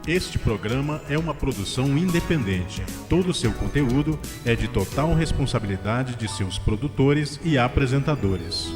Este programa é uma produção independente. Todo o seu conteúdo é de total responsabilidade de seus produtores e apresentadores.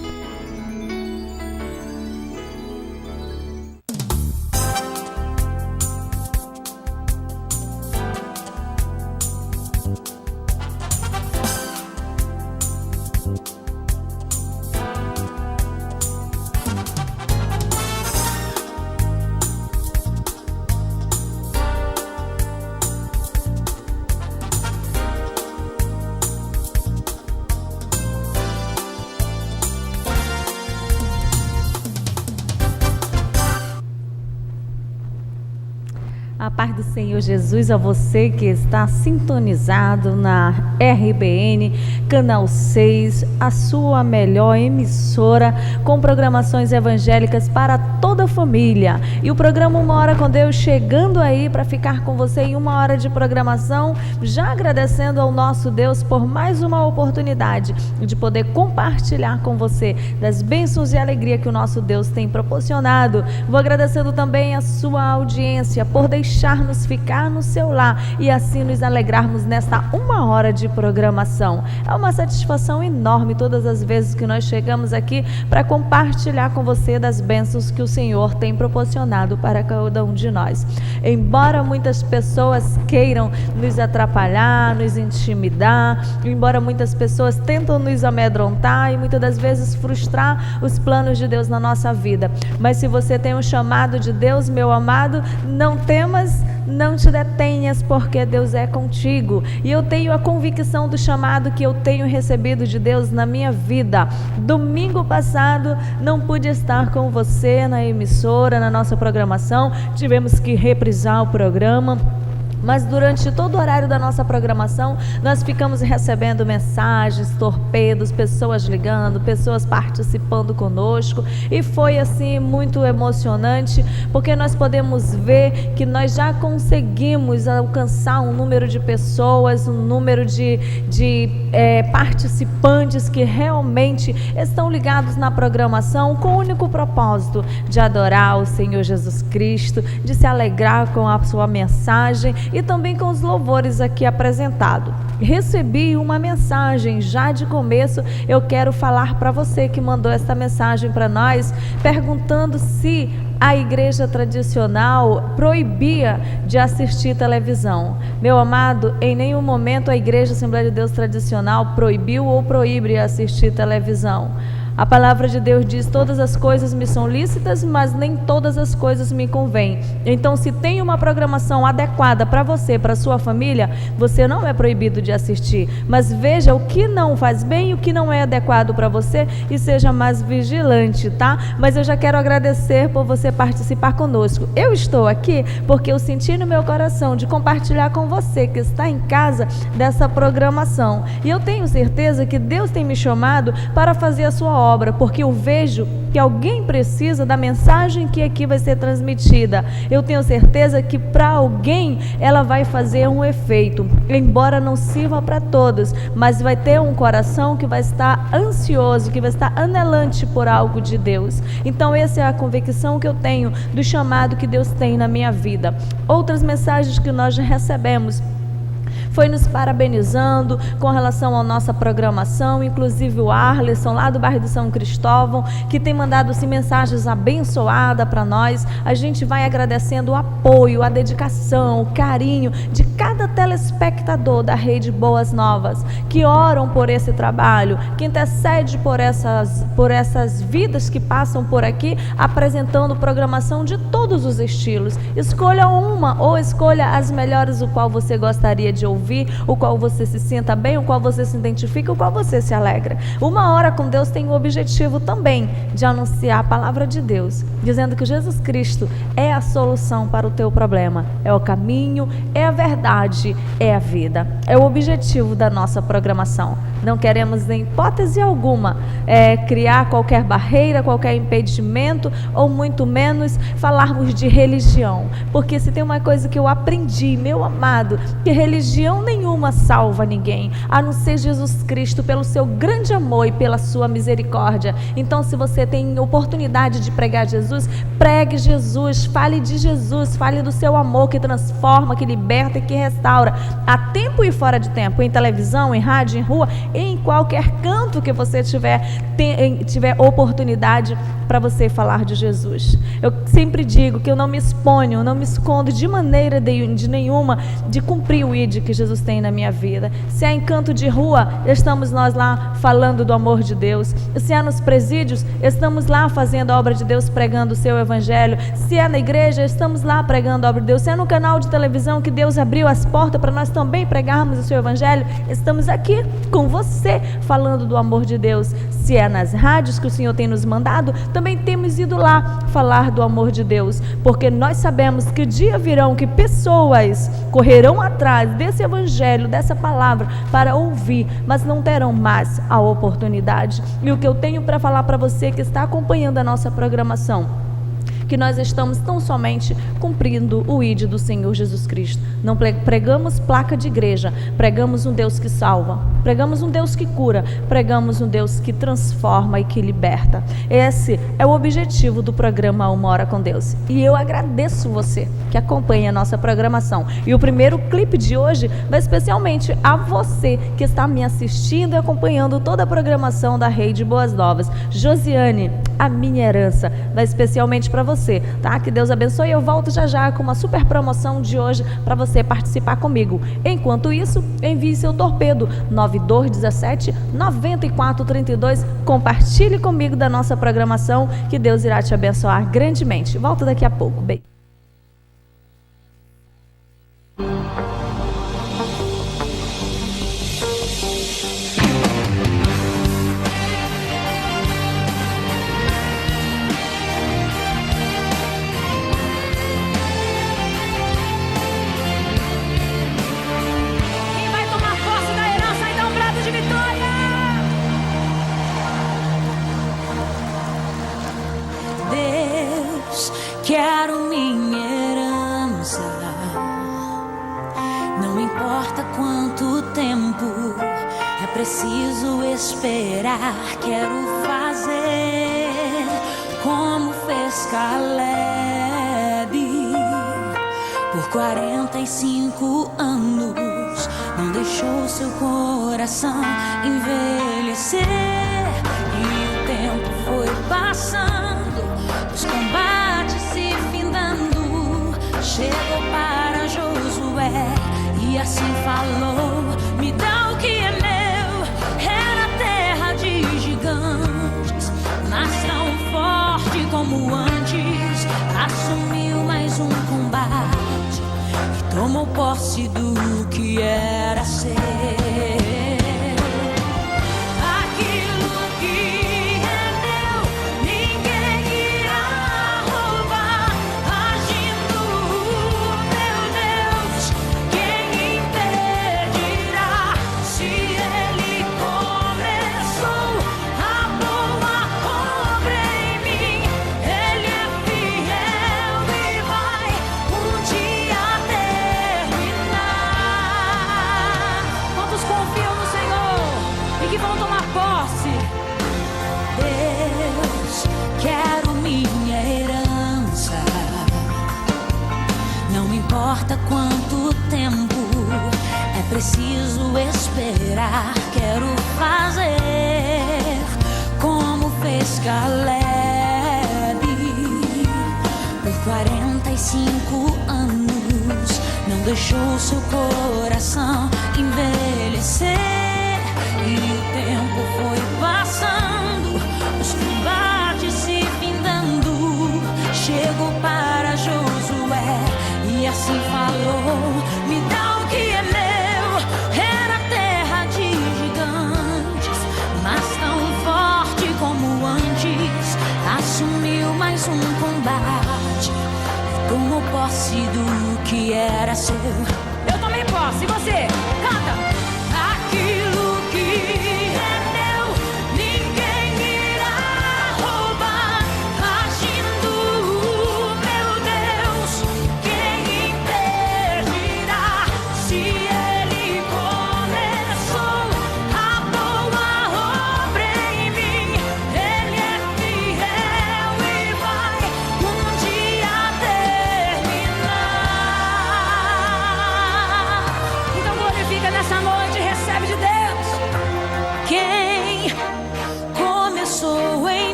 A paz do Senhor Jesus a você que está sintonizado na RBN, Canal 6, a sua melhor emissora com programações evangélicas para toda a família. E o programa Uma Hora com Deus chegando aí para ficar com você em uma hora de programação, já agradecendo ao nosso Deus por mais uma oportunidade de poder compartilhar com você das bênçãos e alegria que o nosso Deus tem proporcionado. Vou agradecendo também a sua audiência por deixar-nos ficar no seu lar e assim nos alegrarmos nesta uma hora de programação. É uma satisfação enorme todas as vezes que nós chegamos aqui para compartilhar com você das bênçãos que o Senhor tem proporcionado para cada um de nós. Embora muitas pessoas queiram nos atrapalhar, nos intimidar, embora muitas pessoas tentam nos amedrontar e muitas das vezes frustrar os planos de Deus na nossa vida, mas se você tem um chamado de Deus, meu amado, não temas, não te detenhas, porque Deus é contigo. E eu tenho a convicção do chamado que eu tenho recebido de Deus na minha vida. Domingo passado não pude estar com você na emissora, na nossa programação, tivemos que reprisar o programa. Mas durante todo o horário da nossa programação, nós ficamos recebendo mensagens, torpedos, pessoas ligando, pessoas participando conosco. E foi assim muito emocionante, porque nós podemos ver que nós já conseguimos alcançar um número de pessoas, um número de participantes que realmente estão ligados na programação com o único propósito de adorar o Senhor Jesus Cristo, de se alegrar com a sua mensagem e também com os louvores aqui apresentados. Recebi uma mensagem já de começo. Eu quero falar para você que mandou essa mensagem para nós, perguntando se a igreja tradicional proibia de assistir televisão. Meu amado, em nenhum momento a igreja Assembleia de Deus tradicional proibiu ou proíbe assistir televisão. A palavra de Deus diz: todas as coisas me são lícitas, mas nem todas as coisas me convêm. Então, se tem uma programação adequada para você, para sua família, você não é proibido de assistir. Mas veja o que não faz bem e o que não é adequado para você e seja mais vigilante, tá? Mas eu já quero agradecer por você participar conosco. Eu estou aqui porque eu senti no meu coração de compartilhar com você que está em casa dessa programação. E eu tenho certeza que Deus tem me chamado para fazer a sua obra, porque eu vejo que alguém precisa da mensagem que aqui vai ser transmitida. Eu tenho certeza que para alguém ela vai fazer um efeito, embora não sirva para todos, mas vai ter um coração que vai estar ansioso, que vai estar anelante por algo de Deus. Então essa é a convicção que eu tenho do chamado que Deus tem na minha vida. Outras mensagens que nós recebemos foi nos parabenizando com relação à nossa programação, inclusive o Arleson, lá do bairro do São Cristóvão, que tem mandado assim, mensagens abençoadas para nós. A gente vai agradecendo o apoio, a dedicação, o carinho de cada telespectador da Rede Boas Novas, que oram por esse trabalho, que intercede por essas vidas que passam por aqui, apresentando programação de todos os estilos. Escolha uma ou escolha as melhores, o qual você gostaria de ouvir, o qual você se sinta bem, o qual você se identifica, o qual você se alegra. Uma Hora com Deus tem o objetivo também de anunciar a palavra de Deus, dizendo que Jesus Cristo é a solução para o teu problema, é o caminho, é a verdade, é a vida. É o objetivo da nossa programação. Não queremos, em hipótese alguma, criar qualquer barreira, qualquer impedimento, ou muito menos falarmos de religião. Porque se tem uma coisa que eu aprendi, meu amado, que religião nenhuma salva ninguém, a não ser Jesus Cristo, pelo seu grande amor e pela sua misericórdia. Então, se você tem oportunidade de pregar Jesus, pregue Jesus, fale de Jesus, fale do seu amor que transforma, que liberta e que restaura, a tempo e fora de tempo, em televisão, em rádio, em rua, em qualquer canto que você tiver oportunidade para você falar de Jesus. Eu sempre digo que eu não me exponho, não me escondo de maneira de nenhuma de cumprir o ID que Jesus tem na minha vida. Se é em canto de rua, estamos nós lá falando do amor de Deus. Se é nos presídios, estamos lá fazendo a obra de Deus, pregando o seu evangelho. Se é na igreja, estamos lá pregando a obra de Deus. Se é no canal de televisão que Deus abriu as portas para nós também pregarmos o seu evangelho, estamos aqui com você falando do amor de Deus. Se é nas rádios que o Senhor tem nos mandado, também temos ido lá falar do amor de Deus, porque nós sabemos que dia virão que pessoas correrão atrás desse evangelho, dessa palavra, para ouvir, mas não terão mais a oportunidade. E o que eu tenho para falar para você que está acompanhando a nossa programação, que nós estamos tão somente cumprindo o ID do Senhor Jesus Cristo. Não pregamos placa de igreja, pregamos um Deus que salva, pregamos um Deus que cura, pregamos um Deus que transforma e que liberta. Esse é o objetivo do programa Uma Hora com Deus. E eu agradeço você que acompanha a nossa programação. E o primeiro clipe de hoje vai especialmente a você que está me assistindo e acompanhando toda a programação da Rede Boas Novas. Josiane, a minha herança, vai especialmente para você, tá? Que Deus abençoe. Eu volto já já com uma super promoção de hoje para você participar comigo. Enquanto isso, envie seu torpedo 9217-9432. Compartilhe comigo da nossa programação, que Deus irá te abençoar grandemente. Volto daqui a pouco. Beijo. Quero minha herança, não importa quanto tempo é preciso esperar. Quero fazer como fez Caleb. Por 45 anos não deixou seu coração envelhecer. E o tempo foi passando, os combates se findando. Chegou para Josué e assim falou: me dá o que é meu. Era terra de gigantes, mas tão forte como antes. Assumiu mais um combate e tomou posse do que era seu. Quanto tempo é preciso esperar. Quero fazer como fez Caleb. Por 45 anos não deixou seu coração envelhecer. E o tempo foi passando, os combates se findando. Chegou para Josué e assim falou: me dá o que é meu. Era terra de gigantes, mas tão forte como antes. Assumiu mais um combate e tomou posse do que era seu. Eu tomei posse, e você? Canta! Aquilo que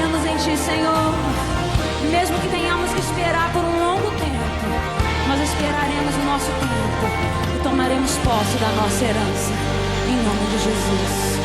confiamos em Ti, Senhor. Mesmo que tenhamos que esperar por um longo tempo, nós esperaremos o nosso tempo e tomaremos posse da nossa herança, em nome de Jesus.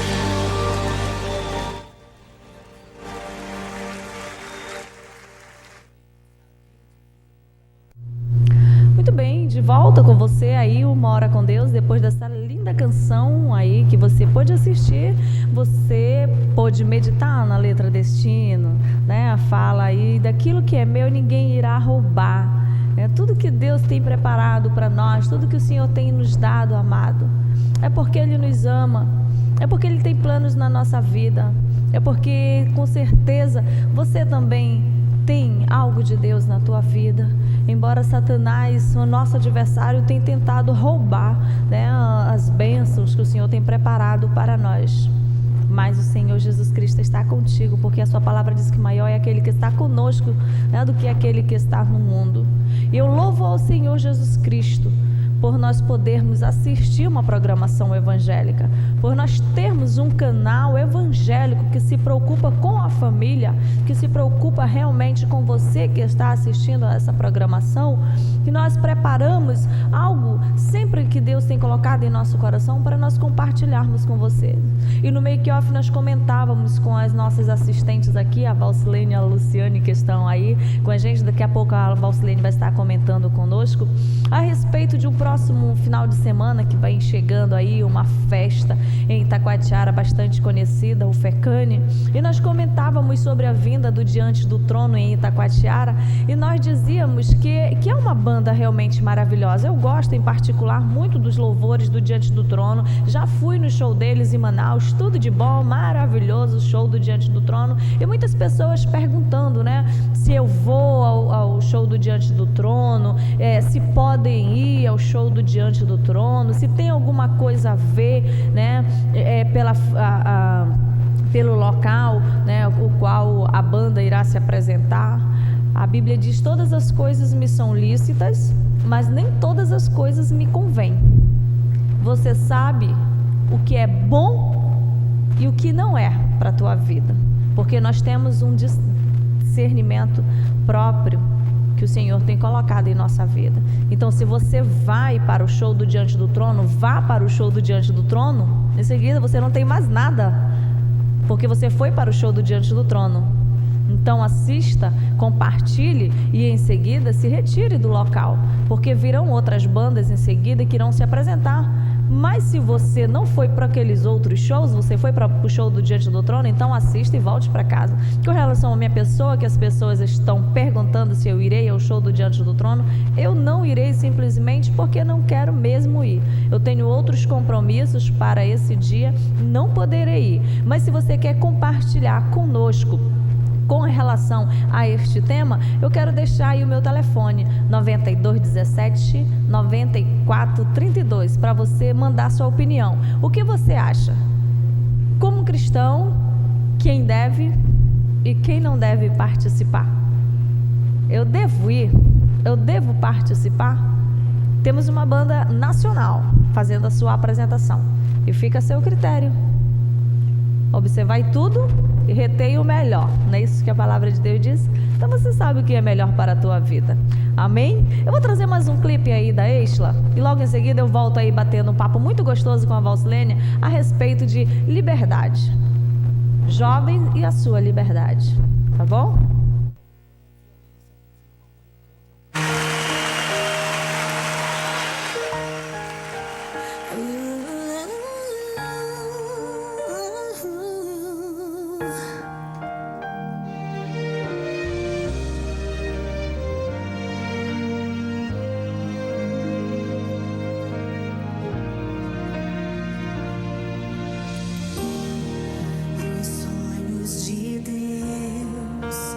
Muito bem, de volta com você aí, Uma Hora com Deus, depois dessa linda canção aí que você pôde assistir, você pôde meditar na letra Destino, né? Fala aí, daquilo que é meu ninguém irá roubar, né? Tudo que Deus tem preparado para nós, tudo que o Senhor tem nos dado, amado, é porque Ele nos ama, é porque Ele tem planos na nossa vida, é porque com certeza você também tem algo de Deus na tua vida. Embora Satanás, o nosso adversário, tenha tentado roubar, né, as bênçãos que o Senhor tem preparado para nós, mas o Senhor Jesus Cristo está contigo, porque a sua palavra diz que maior é aquele que está conosco, né, do que aquele que está no mundo. E eu louvo ao Senhor Jesus Cristo por nós podermos assistir uma programação evangélica, por nós termos um canal evangélico que se preocupa com a família, que se preocupa realmente com você que está assistindo a essa programação, que nós preparamos algo sempre que Deus tem colocado em nosso coração para nós compartilharmos com você. E no make-off nós comentávamos com as nossas assistentes aqui, a Valsilene e a Luciane, que estão aí com a gente. Daqui a pouco a Valsilene vai estar comentando conosco a respeito de um próximo final de semana que vai chegando aí, uma festa em Itacoatiara bastante conhecida, o FECANE, e nós comentávamos sobre a vinda do Diante do Trono em Itacoatiara, e nós dizíamos que é uma banda realmente maravilhosa. Eu gosto em particular muito dos louvores do Diante do Trono, já fui no show deles em Manaus, tudo de bom, maravilhoso o show do Diante do Trono, e muitas pessoas perguntando, né, se eu vou ao show do Diante do Trono, se podem ir ao show do Diante do Trono, se tem alguma coisa a ver, né, pelo local, né, o qual a banda irá se apresentar. A Bíblia diz: todas as coisas me são lícitas, mas nem todas as coisas me convêm. Você sabe o que é bom e o que não é para a tua vida, porque nós temos um discernimento próprio que o Senhor tem colocado em nossa vida. Então, se você vai para o show do Diante do Trono, vá para o show do Diante do Trono. Em seguida você não tem mais nada, porque você foi para o show do Diante do Trono. Então assista, compartilhe e em seguida se retire do local, porque virão outras bandas em seguida que irão se apresentar. Mas se você não foi para aqueles outros shows, você foi para o show do Diante do Trono, então assista e volte para casa. Com relação à minha pessoa, que as pessoas estão perguntando se eu irei ao show do Diante do Trono, eu não irei simplesmente porque não quero mesmo ir. Eu tenho outros compromissos para esse dia, não poderei ir. Mas se você quer compartilhar conosco com relação a este tema, eu quero deixar aí o meu telefone 9217 9432 para você mandar sua opinião. O que você acha? Como cristão, quem deve e quem não deve participar? Eu devo ir? Eu devo participar? Temos uma banda nacional fazendo a sua apresentação e fica a seu critério. Observai tudo e retém o melhor. Não é isso que a palavra de Deus diz? Então você sabe o que é melhor para a tua vida. Amém? Eu vou trazer mais um clipe aí da Exla e logo em seguida eu volto aí batendo um papo muito gostoso com a Valsilene a respeito de liberdade. Jovem e a sua liberdade. Tá bom? Os sonhos de Deus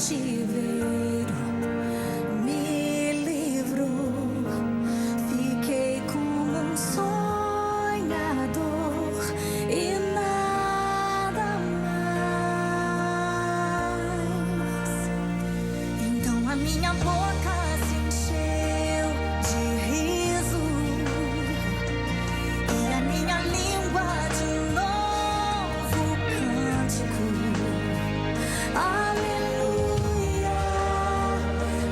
cativeiro me livrou. Fiquei como um sonhador e nada mais. Então a minha boca se encheu de riso e a minha língua de um novo cântico. Aleluia,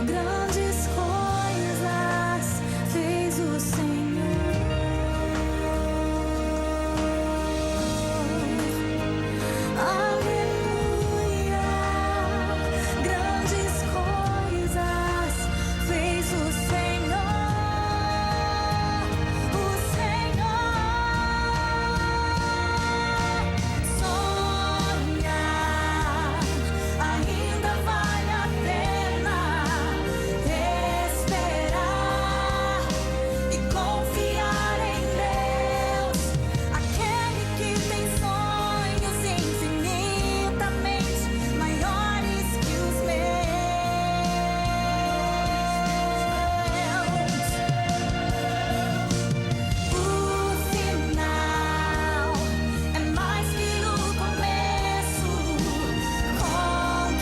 grandes coisas fez o Senhor. Aleluia, grandes coisas fez o Senhor. O Senhor sonhar. Ainda vale a pena esperar e confiar em Deus, aquele que tem sonhos infinitamente maiores que os meus. O final é mais que o começo.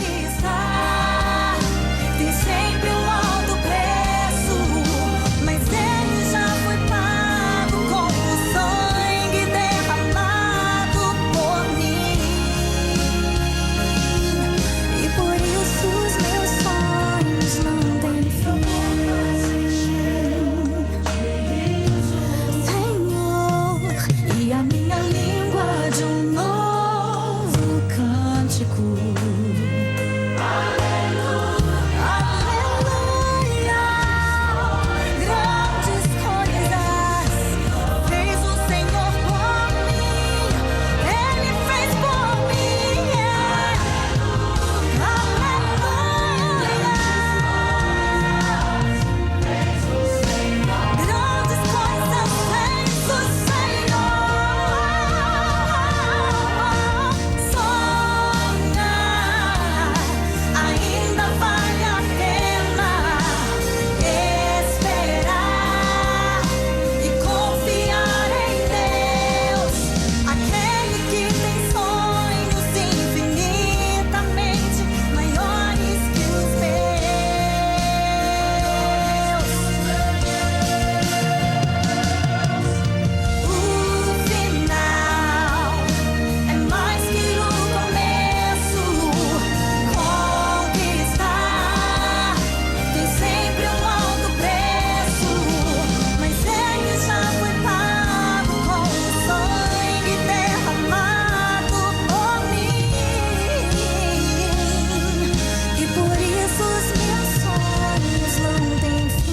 Conquistar tem sempre um alto preço, mas ele já foi pago com o sangue derramado por mim. E por isso os meus sonhos não têm fim. Senhor, e a minha língua de um novo cântico. Aleluia, grandes coisas fez o Senhor por mim. Ele fez por mim. Aleluia, grandes coisas fez o Senhor. Sonhar ainda vale a pena esperar e confiar em Deus, aquele que tem sonhos infinitamente maiores que os meus. O final é mais que o começo. Conquistar tem sempre um alto preço, mas ele já foi pago com o sangue derramado por mim. E por isso os meus sonhos não têm fim.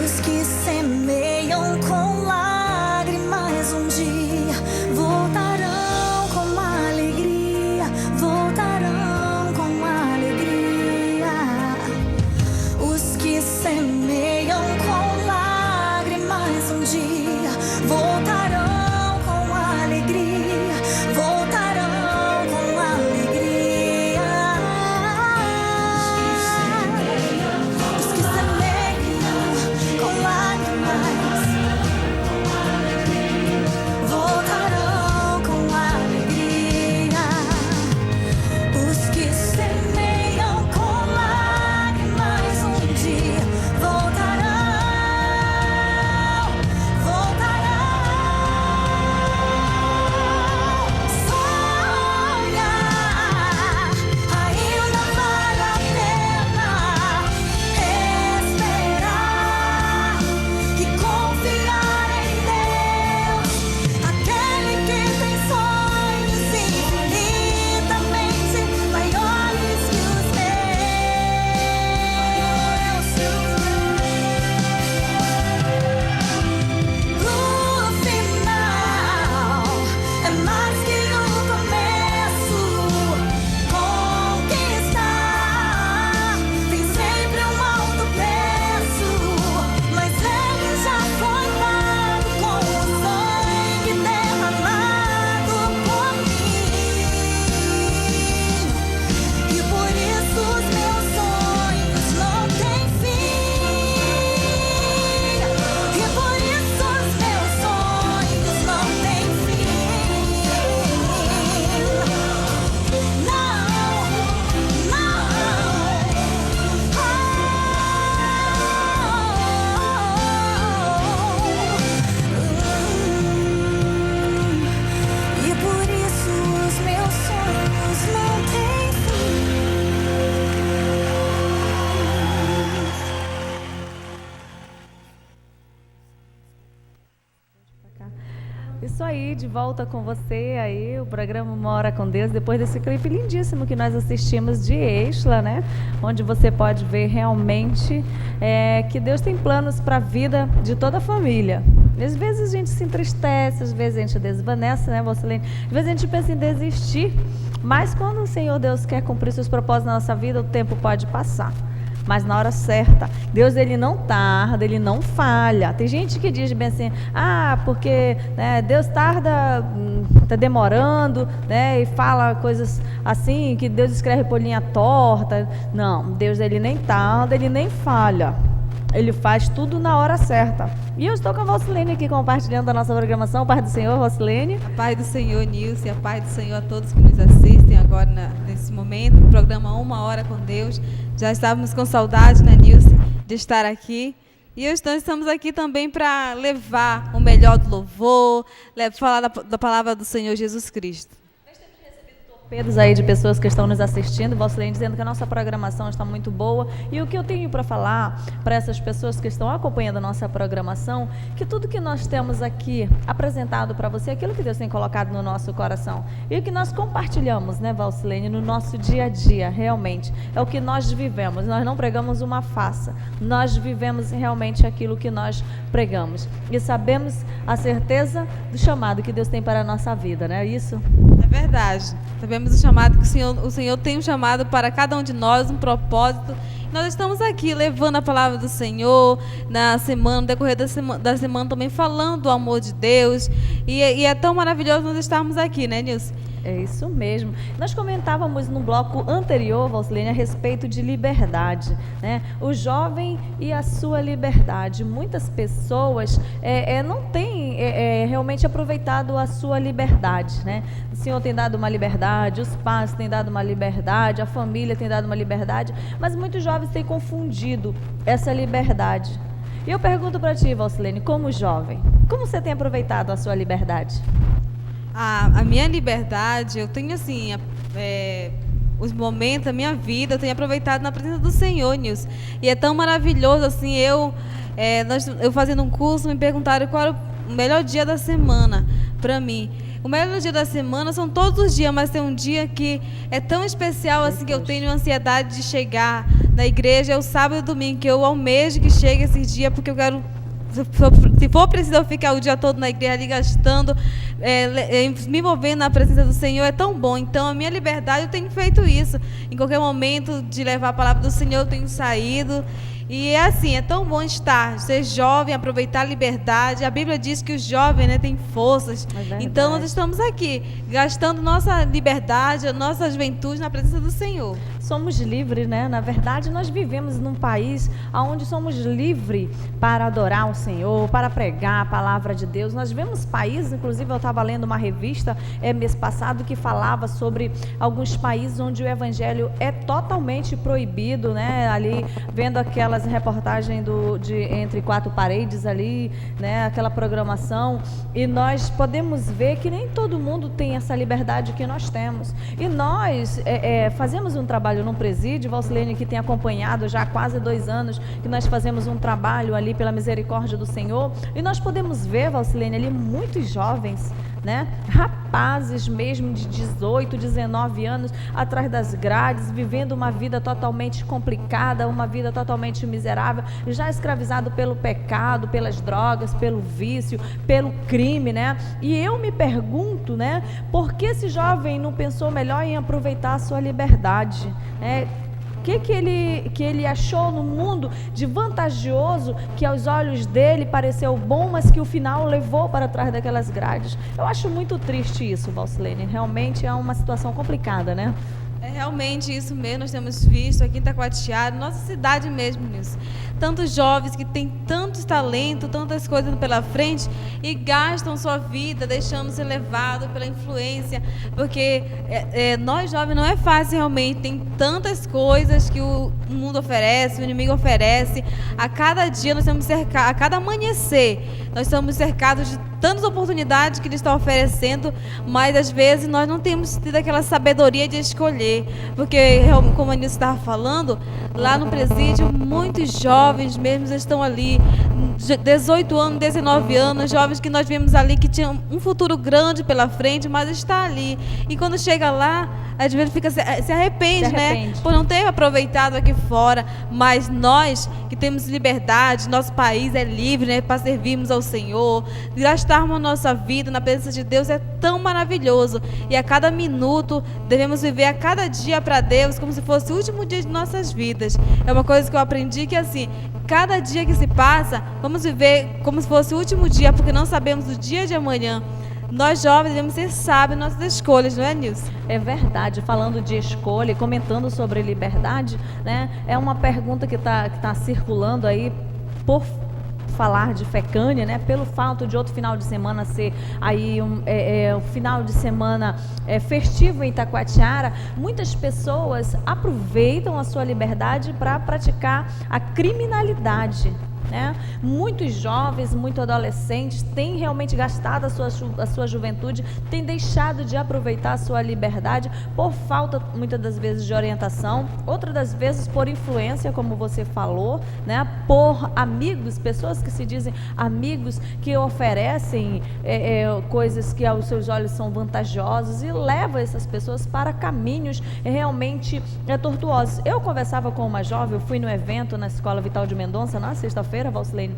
Os que semeiam com lágrimas um dia voltarão com alegria, voltarão com alegria. Os que semeiam com lágrimas um dia voltarão com alegria, voltarão com alegria. Os que semeiam com lágrimas Isso aí, de volta com você aí, o programa Uma Hora com Deus, depois desse clipe lindíssimo que nós assistimos de Exla, né? Onde você pode ver realmente que Deus tem planos para a vida de toda a família. Às vezes a gente se entristece, às vezes a gente desvanece, né, Valsilene? Às vezes a gente pensa em desistir, mas quando o Senhor Deus quer cumprir seus propósitos na nossa vida, o tempo pode passar. Mas na hora certa, Deus ele não tarda, ele não falha. Tem gente que diz bem assim, porque Deus tarda, está demorando, né, e fala coisas assim, que Deus escreve por linha torta. Não, Deus ele nem tarda, ele nem falha. Ele faz tudo na hora certa. E eu estou com a Valsilene aqui compartilhando a nossa programação. Paz do Senhor, Valsilene. A paz do Senhor, Nilce, a paz do Senhor a todos que nos assistem agora nesse momento. Programa Uma Hora com Deus. Já estávamos com saudade, né, Nilce, de estar aqui. E nós estamos aqui também para levar o melhor do louvor, falar da palavra do Senhor Jesus Cristo. Torpedos aí de pessoas que estão nos assistindo, Valsilene dizendo que a nossa programação está muito boa, e o que eu tenho para falar para essas pessoas que estão acompanhando a nossa programação, que tudo que nós temos aqui apresentado para você, aquilo que Deus tem colocado no nosso coração, e o que nós compartilhamos, né, Valsilene, no nosso dia a dia, realmente, é o que nós vivemos. Nós não pregamos uma farsa, nós vivemos realmente aquilo que nós pregamos, e sabemos a certeza do chamado que Deus tem para a nossa vida, não é isso? É verdade. Sabemos o chamado que o Senhor tem um chamado para cada um de nós, um propósito. Nós estamos aqui levando a palavra do Senhor na semana, no decorrer da semana também falando do amor de Deus. E é tão maravilhoso nós estarmos aqui, né, Nilce? É isso mesmo. Nós comentávamos no bloco anterior, Valsilene, a respeito de liberdade, né? O jovem e a sua liberdade. Muitas pessoas não têm realmente aproveitado a sua liberdade, né? O Senhor tem dado uma liberdade, os pais têm dado uma liberdade, a família tem dado uma liberdade, mas muitos jovens têm confundido essa liberdade. E eu pergunto para ti, Valsilene, como jovem, como você tem aproveitado a sua liberdade? A minha liberdade, eu tenho assim, os momentos da minha vida, eu tenho aproveitado na presença do Senhor, Nilce. E é tão maravilhoso, assim, eu fazendo um curso, me perguntaram qual era o melhor dia da semana para mim. O melhor dia da semana são todos os dias, mas tem um dia que é tão especial, assim, que eu tenho ansiedade de chegar na igreja, é o sábado e o domingo, que eu almejo que chegue esse dia, porque eu quero... Se for preciso eu ficar o dia todo na igreja ali gastando, me movendo na presença do Senhor, é tão bom. Então a minha liberdade, eu tenho feito isso. Em qualquer momento de levar a palavra do Senhor, eu tenho saído. E é assim, é tão bom ser jovem, aproveitar a liberdade. A Bíblia diz que os jovens, né, têm forças. Então nós estamos aqui, gastando nossa liberdade, nossa juventude na presença do Senhor. Somos livres, né? Na verdade, nós vivemos num país onde somos livres para adorar o Senhor, para pregar a palavra de Deus. Nós vemos países, inclusive eu estava lendo uma revista mês passado que falava sobre alguns países onde o evangelho é totalmente proibido, né? Ali, vendo aquelas reportagens de Entre Quatro Paredes ali, né? Aquela programação, e nós podemos ver que nem todo mundo tem essa liberdade que nós temos. E nós fazemos um trabalho num presídio, Valsilene, que tem acompanhado já há quase 2 anos, que nós fazemos um trabalho ali pela misericórdia do Senhor, e nós podemos ver, Valsilene, ali muitos jovens, né? Rapazes mesmo de 18, 19 anos, atrás das grades, vivendo uma vida totalmente complicada, uma vida totalmente miserável, já escravizado pelo pecado, pelas drogas, pelo vício, pelo crime, né? E eu me pergunto, né? Por que esse jovem não pensou melhor em aproveitar a sua liberdade, né? Que ele achou no mundo de vantajoso, que aos olhos dele pareceu bom, mas que o final levou para trás daquelas grades? Eu acho muito triste isso, Valsilene. Realmente é uma situação complicada, né? É realmente isso mesmo, nós temos visto aqui em Itacoatiara, nossa cidade mesmo nisso. Tantos jovens que têm tantos talentos, tantas coisas pela frente e gastam sua vida deixando ser levado pela influência, porque nós jovens não é fácil realmente, tem tantas coisas que o mundo oferece, o inimigo oferece. A cada dia nós estamos cercados, a cada amanhecer nós estamos cercados de tantas oportunidades que Ele está oferecendo, mas às vezes nós não temos tido aquela sabedoria de escolher, porque, como a Nilce estava falando, lá no presídio, muitos jovens mesmo estão ali, 18 anos, 19 anos, jovens que nós vimos ali que tinham um futuro grande pela frente, mas está ali. E quando chega lá, às vezes se arrepende, né? Por não ter aproveitado aqui fora. Mas nós que temos liberdade, nosso país é livre, né? Para servirmos ao Senhor, gastarmos a nossa vida na presença de Deus é tão maravilhoso. E a cada minuto devemos viver a cada dia para Deus como se fosse o último dia de nossas vidas. É uma coisa que eu aprendi que assim, cada dia que se passa, vamos viver como se fosse o último dia, porque não sabemos o dia de amanhã. Nós jovens devemos ser sábios nas nossas escolhas, não é, Nilce? É verdade. Falando de escolha e comentando sobre liberdade, né? É uma pergunta que tá circulando aí por falar de Fecânia, né? Pelo fato de outro final de semana ser aí um final de semana festivo em Itacoatiara, muitas pessoas aproveitam a sua liberdade para praticar a criminalidade. Né? Muitos jovens, muitos adolescentes têm realmente gastado a sua juventude, têm deixado de aproveitar a sua liberdade por falta, muitas das vezes, de orientação, outras das vezes por influência, como você falou, né? Por amigos, pessoas que se dizem amigos, que oferecem coisas que aos seus olhos são vantajosas e levam essas pessoas para caminhos realmente tortuosos. Eu conversava com uma jovem, eu fui no evento na Escola Vital de Mendonça na sexta-feira, Valsilene,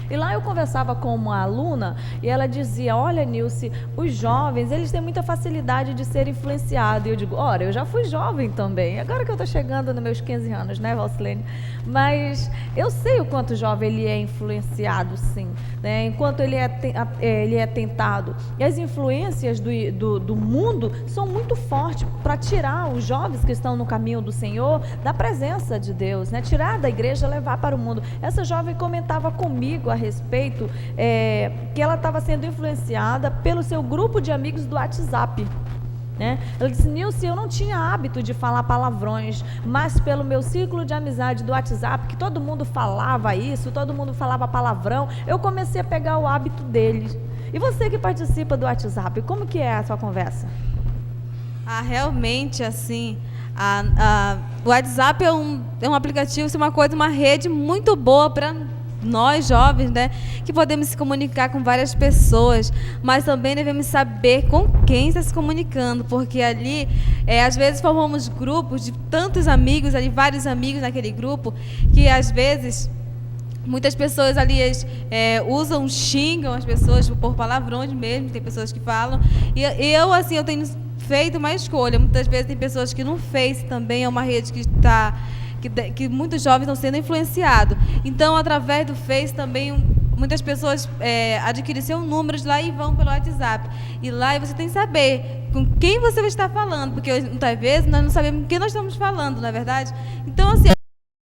e lá eu conversava com uma aluna e ela dizia: olha, Nilce, os jovens, eles têm muita facilidade de ser influenciados. E eu digo: ora, eu já fui jovem também, agora que eu estou chegando nos meus 15 anos, né, Valsilene? Mas eu sei o quanto o jovem ele é influenciado, sim, né? Enquanto ele é tentado. E as influências do mundo são muito fortes para tirar os jovens que estão no caminho do Senhor da presença de Deus, né? Tirar da igreja, levar para o mundo. Essa jovem comentava comigo a respeito que ela estava sendo influenciada pelo seu grupo de amigos do WhatsApp. Né? Ela disse: Nilce, eu não tinha hábito de falar palavrões, mas pelo meu círculo de amizade do WhatsApp, que todo mundo falava isso, todo mundo falava palavrão, eu comecei a pegar o hábito deles. E você que participa do WhatsApp, como que é a sua conversa? Realmente, assim, o WhatsApp é um aplicativo, uma rede muito boa para nós jovens, né, que podemos se comunicar com várias pessoas, mas também devemos saber com quem está se comunicando, porque ali, às vezes formamos grupos de tantos amigos, ali vários amigos naquele grupo, que às vezes muitas pessoas ali xingam as pessoas por palavrões mesmo, tem pessoas que falam, e eu tenho feito uma escolha. Muitas vezes tem pessoas que no Face também é uma rede que muitos jovens estão sendo influenciados. Então, através do Face também, muitas pessoas adquirem seus números lá e vão pelo WhatsApp. E lá você tem que saber com quem você vai estar falando, porque muitas vezes nós não sabemos com quem nós estamos falando, não é verdade? Então, assim,